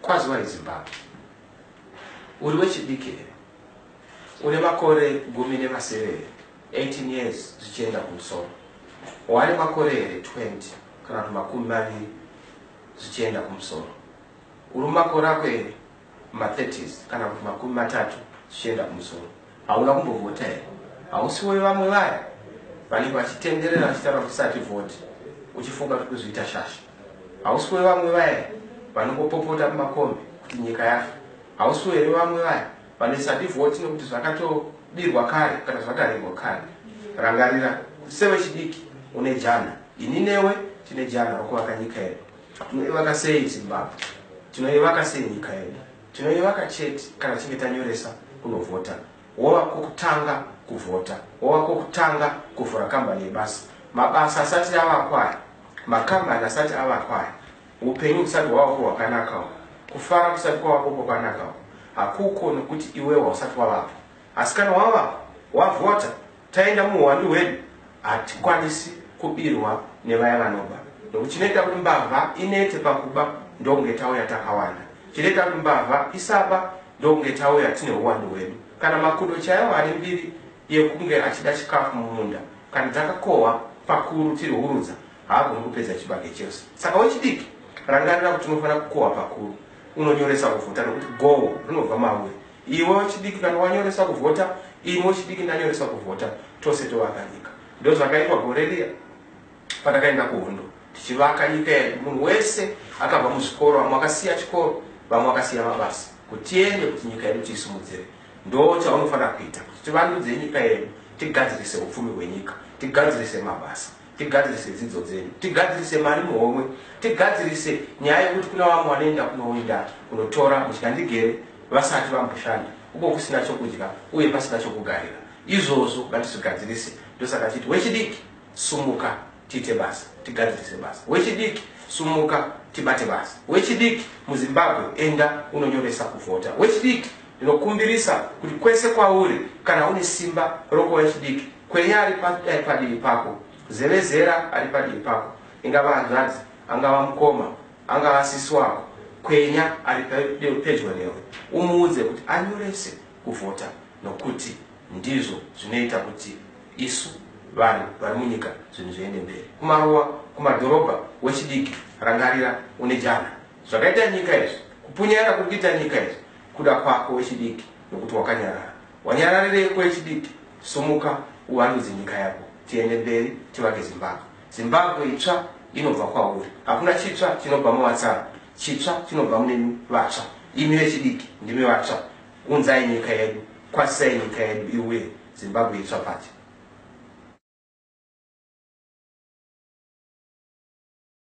kwaziwa iZimbabwe uri wechidiki here une makore 17 18 years zvichienda kumusoro wale makore here 20 kana kuti 20 zvichienda kumusoro uri makore ako here ma30s kana kuti 30 zvichienda kumusoro hauna kumbovhota here hausiwe vamwe vaya vanenge vachitenderera vachitaura kuti sati vhoti uchifunga kuti kuzviita shasha hausiwe vamwe vaya vanongopopota mumakombi kuti nyika yafa hausiwe here vamwe vaya vane sati vhoti nekuti zvakatodirwa kare kana zvakarengwa kare rangarira kuti sevechidiki une jana ini newe tine jana rokuvaka nyika yedu tinoivaka sei Zimbabwe tinoivaka sei nyika yedu tinoivaka chete kana tinge tanyoresa kunovhota wova kwokutanga kuvhota wova kwokutanga kuvhura kambani yebasa mabasa asati avakwaya makambani asati avakwaya upenyu kusati hwavako hwakanakawo kufara kusati kwavako kwakanakawo hakuko nekuti iwewo usati wavapo asi kana wavapo wavhota taenda muhwandu hwedu hatikwanisi kubirwa nevaya vanoba nokuti chinoita kuti mbavha inete pakuba ndonge tauya takawanda chinoita kuti mbavha isaba ndonge tauya tine uwandu hwedu kana makudo chaiwo ari mbiri yekunge achida chikafu mumunda kana dzakakohwa pakuru tiri hurudza haagoni kupedza chibage chose saka wechidiki rangarira kuti unofanira kukohwa pakuru unonyoresa kuvhota nokuti goho rinobva mauri iwe wechidiki kana wanyoresa kuvhota imi wechidiki ndanyoresa kuvhota tose tovaka nyika ndo zvakaitwa gore riya patakaenda kuhondo tichivaka nyika yedu munhu wese akabva muzvikoro vamwe akasiya chikoro vamwe akasiya mabasa kuti tiende kuti nyika yedu tiisimudzire ndo chaunofanira kuita kuti tivandudze nyika yedu tigadzirise upfumi hwenyika tigadzirise mabasa tigadzirise dzidzo dzedu tigadzirise mari muhomwe tigadzirise nyaya yekuti kuna vamwe vanoenda kunowinda kunotora mushandigere vasati vamboshanda uko kusina chokudya uye pasina chokugarira izvozvo ngatizvigadzirise ndosaka chiti wechidiki sumuka tiite basa tigadzirise basa wechidiki sumuka tibate basa wechidiki muZimbabwe enda unonyoresa kuvhota wechidiki ndinokumbirisa kuti kwese kwauri kana une simba roko wechidiki kwenya ari padivi pako zevezera ari padivi pako ingava hanzvadzi angava mukoma angava sisi wako kwenya ari pedyo newe umuudze kuti anyorese kuvhota nokuti ndizvo zvinoita kuti isu vanhu vari munyika zvinhu zviende mberi kumaruwa kumadhorobha wechidiki rangarira une jana zvakaita nyika izvi kupunyara kukuita nyika izvi kuda kwako wechidiki nokuti wakanyarara wanyararireko wechidiki sumuka uvandudze nyika yako tiende mberi tivake Zimbabwe Zimbabwe itsva inobva kwauri hakuna chitsva chinobva muvatsara chitsva chinobva munemi vatsva imi vechidiki ndimi vatsva unzai nyika yedu kwasisai nyika yedu iuye Zimbabwe itsva pati